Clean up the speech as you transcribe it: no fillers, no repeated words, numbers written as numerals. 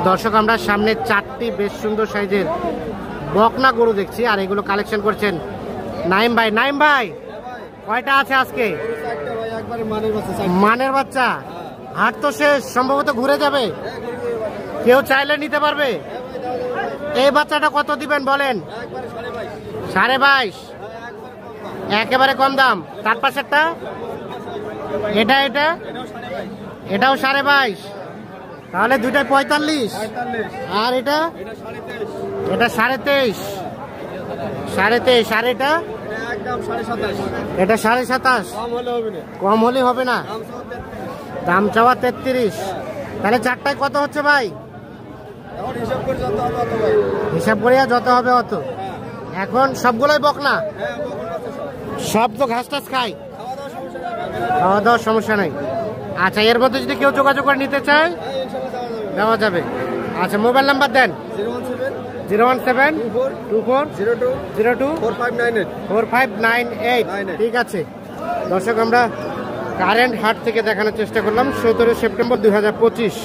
দর্শক আমরা সামনে 4টি বেশ সুন্দর সাইজের বকনা গরু দেখছি, আর এগুলো কালেকশন করছেন নাইম ভাই। নাইম ভাই, কয়টা আছে আজকে? মানের বাচ্চা। হাট তো শেষ, সম্ভবত ঘুরে যাবে, কেউ চাইলে নিতে পারবে। এই বাচ্চাটা কত দিবেন বলেন? 22.5, একেবারে কম দাম। তার পাশেরটা এটাও 22.5, তাহলে দুইটাই 45। আর এটা 23.5, আর এটা 27.5। কম হলে হবে না, দাম চাওয়া 33। তাহলে চারটায় কত হচ্ছে ভাই? হিসাব করিয়া যত হবে অত। এখন সবগুলোই বকনা, সব তো ঘাস টাস খায়, খাওয়া দাওয়ার সমস্যা নাই। আচ্ছা, এর মধ্যে যদি কেউ যোগাযোগ করে নিতে চায় দেওয়া যাবে। আচ্ছা, মোবাইল নাম্বার দেন। 01724024598। ঠিক আছে দর্শক, আমরা কারেন্ট হাট থেকে দেখানোর চেষ্টা করলাম 17 সেপ্টেম্বর 2025।